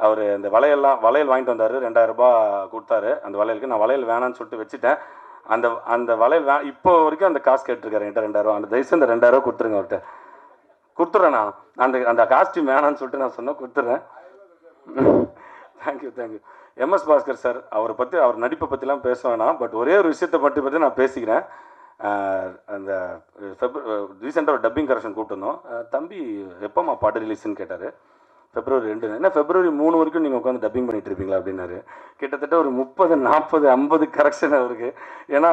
அவர் அந்த வளையல் வாங்கிட்டு வந்தார், 2000 ரூபா கொடுத்தாரு. அந்த வளையலுக்கு நான் வளையல் வேணான்னு சொல்லிட்டு வச்சுட்டேன். அந்த வளையல் இப்போ வரைக்கும் அந்த காசு கேட்டுருக்காரு என்கிட்ட 2000 ரூபா. அந்த தயவுசு அந்த 2000 ரூபா கொடுத்துருங்க அவர்கிட்ட. கொடுத்துட்றேன் நான். அந்த காஸ்ட்யூம் வேணான்னு சொல்லிட்டு நான் சொன்னேன், கொடுத்துட்றேன். Thank you thank you. MS Bhaskar sir, அவரை பற்றி அவர் நடிப்பை பற்றிலாம் பேச வேணாம், பட் ஒரே ஒரு விஷயத்தை பற்றி நான் பேசிக்கிறேன். அந்த ரீசெண்டாக ஒரு டப்பிங் கரெக்ஷன் கூப்பிட்டுருந்தோம். தம்பி எப்போம்மா பாட்டு ரிலீஸ்ன்னு கேட்டார். February 2. என்ன February 3 வரைக்கும் நீங்கள் உட்காந்து டப்பிங் பண்ணிட்டு இருப்பீங்களா அப்படின்னாரு. கிட்டத்தட்ட ஒரு 30, 40, 50 கரெக்ஷன் அவருக்கு. ஏன்னா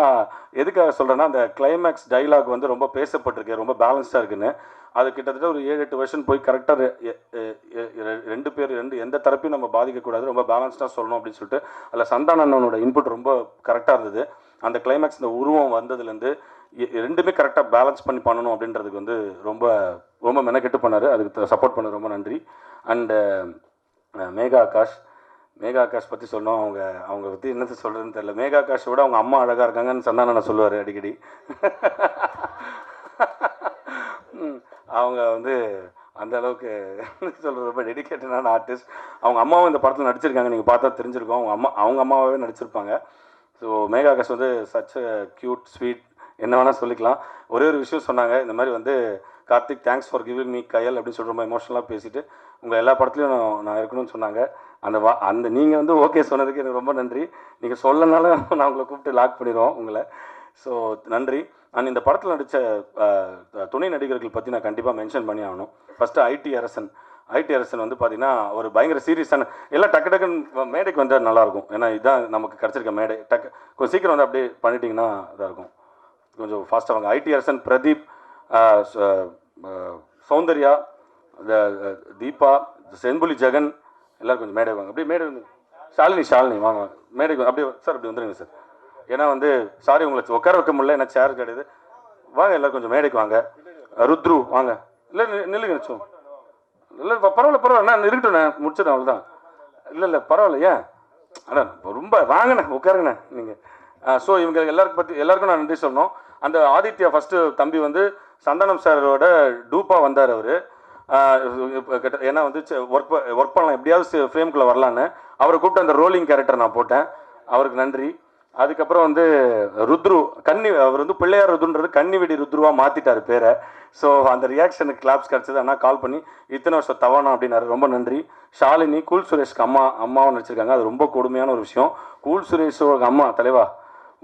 எதுக்காக சொல்கிறேன்னா, அந்த கிளைமேக்ஸ் டைலாக் வந்து ரொம்ப பேசப்பட்டிருக்கு, ரொம்ப பேலன்ஸ்டாக இருக்குன்னு. அது கிட்டத்தட்ட ஒரு 7-8 வருஷன் போய் கரெக்டாக ரெண்டு பேர் எந்த தரப்பையும் நம்ம பாதிக்கக்கூடாது, ரொம்ப பேலன்ஸ்டாக சொல்லணும் அப்படின்னு சொல்லிட்டு அதில் சந்தானண்ணனோட இன்புட் ரொம்ப கரெக்டாக இருந்தது. அந்த கிளைமேக்ஸ் இந்த உருவம் வந்ததுலேருந்து ரெண்டுமே கரெக்டாக பேலன்ஸ் பண்ணி பண்ணணும் அப்படின்றதுக்கு வந்து ரொம்ப ரொம்ப மெனக்கெட்டு பண்ணார். அதுக்கு சப்போர்ட் பண்ண ரொம்ப நன்றி. அண்டு மேகா ஆகாஷ் பற்றி சொன்னோம். அவங்க பற்றி என்னது சொல்கிறதுன்னு தெரியல. மேகா ஆகாஷை விட அவங்க அம்மா அழகாக இருக்காங்கன்னு சந்தானண்ணன் சொல்லுவார் அடிக்கடி. அவங்க வந்து அந்த அளவுக்கு சொல்கிறது ரொம்ப டெடிக்கேட்டடான ஆர்டிஸ்ட். அவங்க அம்மாவும் இந்த படத்தில் நடிச்சிருக்காங்க, நீங்கள் பார்த்தா தெரிஞ்சிருக்கோம். அவங்க அம்மாவே நடிச்சிருப்பாங்க. ஸோ மேகா ஆகாஷ் வந்து சச் க்யூட் ஸ்வீட் என்ன வேணால் சொல்லிக்கலாம். ஒரே ஒரு விஷயம் சொன்னாங்க, இந்த மாதிரி வந்து Karthik thanks for giving me Kayal அப்படின்னு சொல்கிற ரொம்ப எமோஷனலாக பேசிட்டு உங்கள் எல்லா படத்துலையும் நான் இருக்கணும்னு சொன்னாங்க. அந்த நீங்கள் வந்து ஓகே சொன்னதுக்கு எனக்கு ரொம்ப நன்றி. நீங்கள் சொல்லனால நான் உங்களை கூப்பிட்டு லாக் பண்ணிடுவோம் உங்களை. ஸோ நன்றி. அண்ட் இந்த படத்தில் நடித்த துணை நடிகர்கள் பற்றி நான் கண்டிப்பாக மென்ஷன் பண்ணி ஆகணும். ஃபஸ்ட்டு ஐடி அரசன் வந்து பார்த்தீங்கன்னா ஒரு பயங்கர சீரியஸான எல்லாம் டக்குன்னு மேடைக்கு வந்தால் நல்லாயிருக்கும். ஏன்னா இதுதான் நமக்கு கிடச்சிருக்க மேடை. கொஞ்சம் சீக்கிரம் வந்து அப்படியே பண்ணிட்டீங்கன்னா இதாக இருக்கும், கொஞ்சம் ஃபாஸ்ட்டாக வாங்க. ஐடி அரசன், பிரதீப், சௌந்தர்யா, தீபா, செம்புலி ஜெகன் எல்லோரும் கொஞ்சம் மேடை வாங்க. அப்படியே மேடை வந்து ஷாலினி வாங்க மேடைக்கு அப்படியே சார் அப்படி வந்துடுங்க சார். ஏன்னா வந்து சாரி உங்களை உட்கார வைக்க முடியல, ஏன்னா சேர் கிடையாது. வாங்க எல்லோரும் கொஞ்சம் மேடைக்கு வாங்க. ருத்ரு வாங்க. இல்லை நில்லுங்க நிச்சயம். இல்லை பரவாயில்ல நான் இருக்கட்டும், நான் முடிச்சிடேன் அவ்வளோதான். இல்லை பரவாயில்ல. ஏன் அண்ணா ரொம்ப வாங்கண்ணே உட்காருங்கண்ணே நீங்கள். ஸோ இவங்க எல்லாருக்கும் நான் நன்றி சொல்லணும். அந்த ஆதித்யா ஃபஸ்ட்டு தம்பி வந்து சந்தானம் சாரோட டூப்பாக வந்தார் அவர். ஏன்னா வந்து ஒர்க் பண்ணலாம், எப்படியாவது ஃப்ரேம்குள்ளே வரலான்னு அவரை கூப்பிட்டு அந்த ரோலிங் கேரக்டர் நான் போட்டேன். அவருக்கு நன்றி. அதுக்கப்புறம் வந்து ருத்ரு அவர் வந்து பிள்ளையார் ருத்ருன்றது கன்னிவெடி ருத்ருவாக மாற்றிட்டார் பேரை. ஸோ அந்த ரியாக்ஷனுக்கு கிளாப்ஸ் கிடச்சது. ஆனால் கால் பண்ணி இத்தனை வருஷம் தவணா அப்படின்னாரு, ரொம்ப நன்றி. ஷாலினி கூல் சுரேஷ்க்கு அம்மாவை நடிச்சிருக்காங்க, அது ரொம்ப கொடுமையான ஒரு விஷயம். கூல் சுரேஷோட அம்மா தலைவா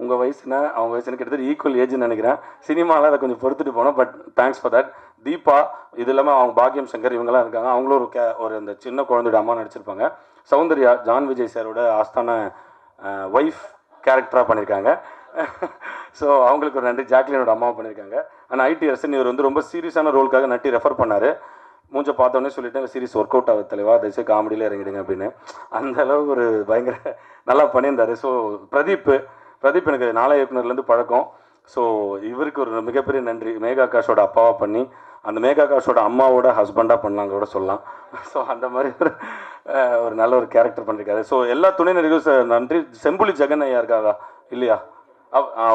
உங்கள் வயசுனா அவங்க வயசுன்னு கிட்டத்தட்ட ஈக்குவல் ஏஜ்னு நினைக்கிறேன். சினிமாவில் அதை கொஞ்சம் பொறுத்துட்டு போனோம், but thanks for that. Deepa, இது இல்லாமல் அவங்க பாக்கியம் சங்கர் இவங்கெல்லாம் இருக்காங்க, அவங்களும் ஒரு அந்த சின்ன குழந்தையோட அம்மா நடிச்சிருப்பாங்க. சௌந்தர்யா ஜான் விஜய் சாரோட ஆஸ்தான ஒய்ஃப் கேரக்டராக பண்ணியிருக்காங்க. ஸோ அவங்களுக்கு ஒரு நன்றி. ஜாக்லினோட அம்மாவை பண்ணியிருக்காங்க. ஆனால் ஐடி அரசன் இவர் வந்து ரொம்ப சீரியஸான ரோலுக்காக நட்டி ரெஃபர் பண்ணார். மூஞ்சை பார்த்தோன்னே சொல்லிட்டேன், சீரிஸ் ஒர்க் அவுட் ஆகுது தலைவா, தயவுசெய்து காமெடியில் இறங்கிடுங்க அப்படின்னு. அந்த அளவுக்கு ஒரு பயங்கர நல்லா பண்ணியிருந்தார். ஸோ பிரதீப் எனக்கு நாளை இயக்குனர்லேருந்து பழக்கம். ஸோ இவருக்கு ஒரு மிகப்பெரிய நன்றி. மேகா ஆகாஷோட அப்பாவாக பண்ணி அந்த மேகா ஆகாஷோட அம்மாவோட ஹஸ்பண்டாக பண்ணலாங்க கூட சொல்லலாம். ஸோ அந்த மாதிரி ஒரு நல்ல ஒரு கேரக்டர் பண்ணியிருக்காரு. ஸோ எல்லா துணை நடிகரும் நன்றி. செம்புலி ஜெகன் ஐயா இருக்காதா இல்லையா?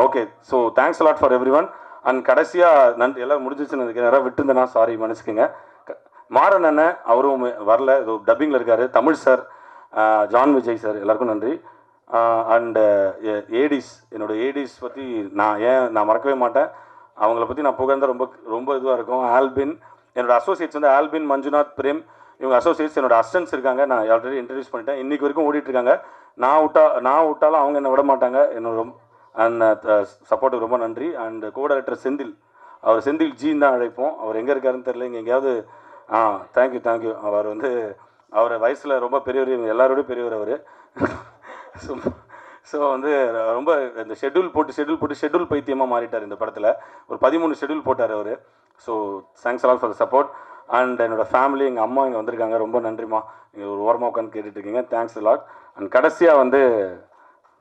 Okay. So thanks a lot for every one. And கடைசியாக நன்றி எல்லாம் முடிஞ்சிச்சுன்னு எனக்கு யாராவது விட்டுருந்தேன்னா சாரி மன்னிச்சுக்கோங்க. மாறன் அண்ணன் அவரும் வரல, இது டப்பிங்கில் இருக்கார். Tamil sir, John Vijay sir எல்லாருக்கும் நன்றி. அண்டு ஏடிஸ், என்னோடய ஏடிஸ் பற்றி நான் மறக்கவே மாட்டேன். அவங்கள பற்றி நான் புகழ்ந்தால் ரொம்ப இதுவாக இருக்கும். ஆல்பின், என்னோடய அசோசியேட்ஸ் வந்து ஆல்பின், மஞ்சுநாத், பிரேம், இவங்க அசோசியேட்ஸ். என்னோடய அசிஸ்டன்ஸ் இருக்காங்க, நான் ஆல்ரெடி இன்ட்ரடியூஸ் பண்ணிட்டேன். இன்றைக்கி வரைக்கும் ஓடிட்டுருக்காங்க. நான் விட்டாலும் அவங்க என்னை விட மாட்டாங்க. என்னோட சப்போர்ட்டுக்கு ரொம்ப நன்றி. அண்ட் கோ டைரக்டர் செந்தில் ஜின்னு தான் அழைப்போம். அவர் எங்கே இருக்காருன்னு தெரியல, இங்கே எங்கேயாவது. தேங்க்யூ. அவர் வந்து அவரை வயசில் ரொம்ப பெரியவர், எல்லாரோடையும் பெரியவர் அவர். ஸோ வந்து ரொம்ப இந்த ஷெட்யூல் போட்டு பைத்தியமாக மாறிட்டார் இந்த படத்தில். ஒரு 13 ஷெட்யூல் போட்டார் அவர். So thanks a lot for the support. And என்னோடய ஃபேமிலி, எங்கள் அம்மா இங்கே வந்திருக்காங்க, ரொம்ப நன்றிம்மா. நீங்கள் ஒரு ஓரமாக உட்காந்து கேட்டுட்ருக்கீங்க, தேங்க்ஸ் அலாட். அண்ட் கடைசியாக வந்து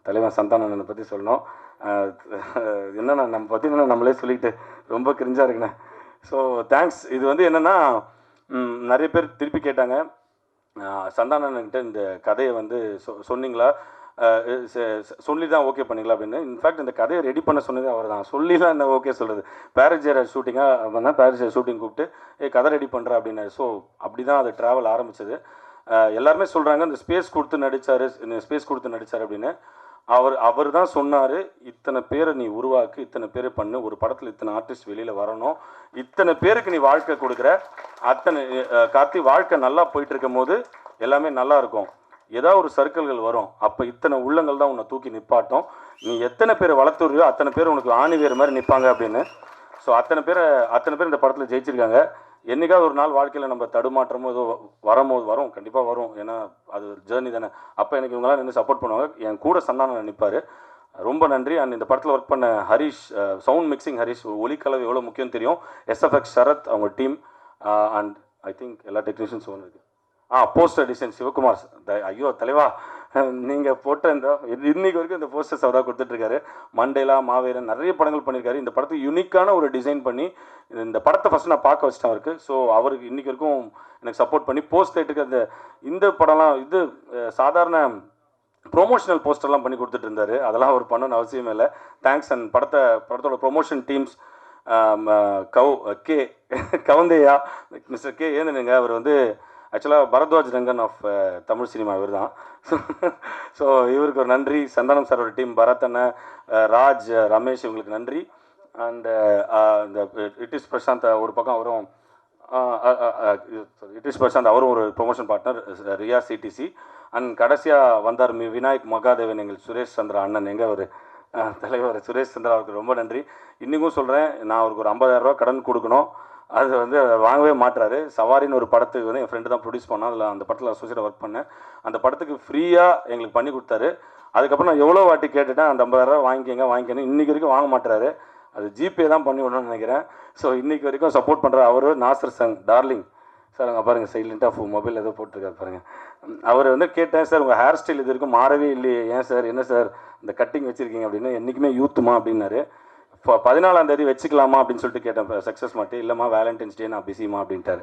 தலைவன் சந்தானனை பற்றி சொல்லணும். என்னென்னா நம்ம பற்றி நம்மளே சொல்லிட்டு ரொம்ப கிரிஞ்சாக இருக்குண்ணே. So thanks. இது வந்து என்னென்னா நிறைய பேர் திருப்பி கேட்டாங்க, சந்தானன்கிட்ட இந்த கதையை வந்து சொன்னீங்களா, சொல்லி தான் ஓகே பண்ணிங்களா அப்படின்னு. இன்ஃபேக்ட் இந்த கதையை ரெடி பண்ண சொன்னது அவர் தான். சொல்லி தான் என்ன ஓகே சொல்கிறது. பேரிஜர் ஷூட்டிங்காக அப்படின்னா பேரிஜர் ஷூட்டிங் கூப்பிட்டு கதை ரெடி பண்ணுறேன் அப்படின்னு. ஸோ அப்படி தான் அது ட்ராவல் ஆரம்பிச்சது. எல்லாருமே சொல்கிறாங்க இந்த ஸ்பேஸ் கொடுத்து நடித்தார் அப்படின்னு. அவர் தான் சொன்னார், இத்தனை பேரை நீ உருவாக்கு, இத்தனை பேரை பண்ணு, ஒரு படத்தில் இத்தனை ஆர்டிஸ்ட் வெளியில் வரணும், இத்தனை பேருக்கு நீ வாழ்க்கை கொடுக்குற, அத்தனை கார்த்தி வாழ்க்கை நல்லா போயிட்டு இருக்கும் போது எல்லாமே நல்லா இருக்கும். ஏதாவது ஒரு சர்க்கிள்கள் வரும். அப்போ இத்தனை உள்ளங்கள் தான் உன்னை தூக்கி நிப்பாட்டும். நீ எத்தனை பேரை வளர்த்துறியோ அத்தனை பேர் உனக்கு ஆணி வேறு மாதிரி நிற்பாங்க அப்படின்னு. ஸோ அத்தனை பேர் இந்த படத்தில் ஜெயிச்சிருக்காங்க. என்றைக்காவது ஒரு நாள் வாழ்க்கையில் நம்ம தடுமாற்றமோ ஏதோ வரும், கண்டிப்பாக வரும். ஏன்னா அது ஒரு ஜேர்னி தானே. அப்போ எனக்கு இவங்களாம் நின்று சப்போர்ட் பண்ணுவாங்க. என் கூட சந்தானம் நிற்பார். ரொம்ப நன்றி. அண்ட் இந்த படத்தில் ஒர்க் பண்ண ஹரிஷ், சவுண்ட் மிக்சிங் ஹரிஷ், ஒலிக்கலவை எவ்வளோ முக்கியம் தெரியும். எஸ்எஃப்எக்ஸ் சரத் அவங்க டீம், அண்ட் ஐ திங்க் எல்லா டெக்னீஷியன்ஸும் இருக்குது. Poster design Sivakumar. ஐயோ தலைவா, நீங்கள் போட்ட இன்னைக்கு வரைக்கும் இந்த போஸ்டர்ஸ் அவராக கொடுத்துட்ருக்காரு. மண்டேலா, மாவீரன் நிறைய படங்கள் பண்ணியிருக்காரு. இந்த படத்துக்கு யூனிக்கான ஒரு டிசைன் பண்ணி இந்த படத்தை ஃபஸ்ட்டு நான் பார்க்க வச்சிட்டேன் அவருக்கு. ஸோ அவருக்கு இன்றைக்கி வரைக்கும் எனக்கு சப்போர்ட் பண்ணி போஸ்ட் லைட்டுக்கு இந்த படம்லாம் சாதாரண ப்ரொமோஷனல் போஸ்டர்லாம் பண்ணி கொடுத்துட்டு இருந்தார். அதெல்லாம் அவர் பண்ணணும்னு அவசியமே இல்லை. தேங்க்ஸ். அண்ட் படத்தோட ப்ரொமோஷன் டீம்ஸ், கவுந்தையா, மிஸ்டர் கே ஏந்தனுங்க, அவர் ஆக்சுவலாக பரத்வாஜ் ரங்கன் ஆஃப் தமிழ் சினிமா இவர் தான். ஸோ இவருக்கு ஒரு நன்றி. சந்தானம் சாரோட டீம், பரத் அண்ணன், ராஜ், ரமேஷ், இவங்களுக்கு நன்றி. அண்ட் இந்த இட் இஸ் பிரசாந்த் ஒரு பக்கம் அவரும், இட் இஸ் பிரசாந்த் அவரும் ஒரு promotion partner, Riya CDC. And கடைசியாக வந்தார் விநாயக் மகாதேவன், எங்கள் சுரேஷ் சந்திரா அண்ணன், எங்கள் ஒரு தலைவர் சுரேஷ் சந்திரா, அவருக்கு ரொம்ப நன்றி. இன்றைக்கும் சொல்கிறேன், நான் அவருக்கு ஒரு 50,000 ரூபா கடன் கொடுக்கணும். அது வாங்கவே மாட்டுறாரு. சவாரின்னு ஒரு படத்துக்கு என் ஃப்ரெண்டு தான் ப்ரொடியூஸ் பண்ணான். அதில் அந்த படத்தில் அசோசியேட்டாக ஒர்க் பண்ணேன். அந்த படத்துக்கு ஃப்ரீயாக எங்களுக்கு பண்ணி கொடுத்தாரு. அதுக்கப்புறம் நான் எவ்வளோ வாட்டி கேட்டுட்டேன், அந்த 50,000 ரூபா வாங்கிக்கணும். இன்றைக்கி வரைக்கும் வாங்க மாட்டுறாரு. அது ஜிபே தான் பண்ணி விடணும்னு நினைக்கிறேன். ஸோ இன்றைக்கி வரைக்கும் சப்போர்ட் பண்ணுற அவர் நாசர் சங் டார்லிங் சார். அங்கே பாருங்கள், சைலண்ட்டாக மொபைல் ஏதோ போட்டிருக்காரு பாருங்கள். அவர் கேட்டேன், சார் உங்கள் ஹேர் ஸ்டைல் இது வரைக்கும் மாறவே இல்லையே, ஏன் சார், என்ன சார் இந்த கட்டிங் வச்சுருக்கீங்க அப்படின்னு. என்றைக்குமே யூத்துமா அப்படின்னாரு. 14ஆம் தேதி வச்சுக்கலாமா அப்படின்னு சொல்லிட்டு கேட்டேன் சக்ஸஸ் மாட்டி. இல்லைம்மா வேலண்டைன்ஸ் டே நான் பிஸிமா அப்படின்ட்டார்.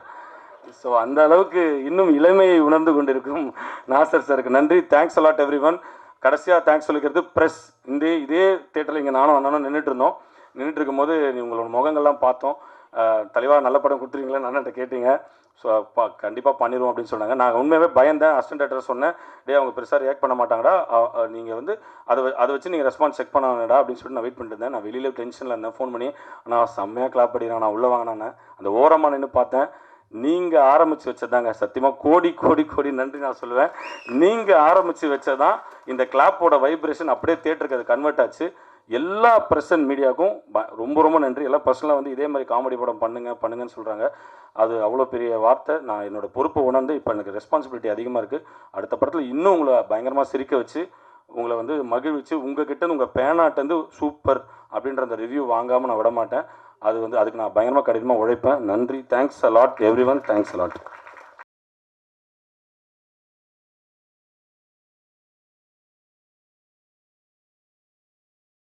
ஸோ அந்த அளவுக்கு இன்னும் இளமையை உணர்ந்து கொண்டிருக்கும் நாசர் சாருக்கு நன்றி. Thanks a lot every one. கடைசியாக தேங்க்ஸ் சொல்லிக்கிறது ப்ரெஸ். இதே தேட்டரில் இங்கே நானும் அண்ணனும் நின்றுட்டு இருக்கும்போது உங்களோட முகங்கள்லாம் பார்த்தோம். தலைவாக நல்ல படம் கொடுத்துருவீங்களா அண்ணன்ட்ட கேட்டீங்க. ஸோ கண்டிப்பாக பண்ணிடுவோம் அப்படின்னு சொன்னாங்க. நான் உண்மையாகவே பயந்தேன். அசிஸ்டன்ட் டேரக்டர் சொன்னேன், அவங்க பெருசாக ரியாக்ட் பண்ண மாட்டாங்கடா, நீங்கள் அதை வச்சு நீங்கள் ரெஸ்பான்ஸ் செக் பண்ணாங்கடா அப்படின்னு சொல்லிட்டு நான் வெயிட் பண்ணிட்டு இருந்தேன். நான் வெளியில் டென்ஷனில் இருந்தேன். ஃபோன் பண்ணி நான் செம்மையாக கிளாப் பண்ணிடுறேன், நான் உள்ளே வாங்கினேன். அந்த ஓரமாக நின்று பார்த்தேன். நீங்கள் ஆரம்பித்து வச்சதாங்க சத்தியமாக கோடி நன்றி நான் சொல்லுவேன். நீங்கள் ஆரம்பித்து வச்சதான் இந்த கிளாப்போட வைப்ரேஷன் அப்படியே தேட்டருக்கு அது கன்வெர்ட் ஆச்சு. எல்லா ப்ரெஸ் அண்ட் மீடியாவுக்கும் ரொம்ப நன்றி. எல்லா பர்சனலாக இதே மாதிரி காமெடி படம் பண்ணுங்கன்னு சொல்கிறாங்க. அது அவ்வளோ பெரிய வார்த்தை. நான் என்னோடய பொறுப்பை உணர்ந்து இப்போ எனக்கு ரெஸ்பான்சிபிலிட்டி அதிகமாக இருக்குது. அடுத்த படத்தில் இன்னும் உங்களை பயங்கரமாக சிரிக்க வச்சு, உங்களை மகிழ்விச்சு, உங்ககிட்ட உங்கள் பேனாட்டேருந்து சூப்பர் அப்படின்ற அந்த ரிவ்யூ வாங்காமல் நான் விட மாட்டேன். அதுக்கு நான் பயங்கரமாக கடினமாக உழைப்பேன். நன்றி. Thanks a lot every one. Thanks a lot.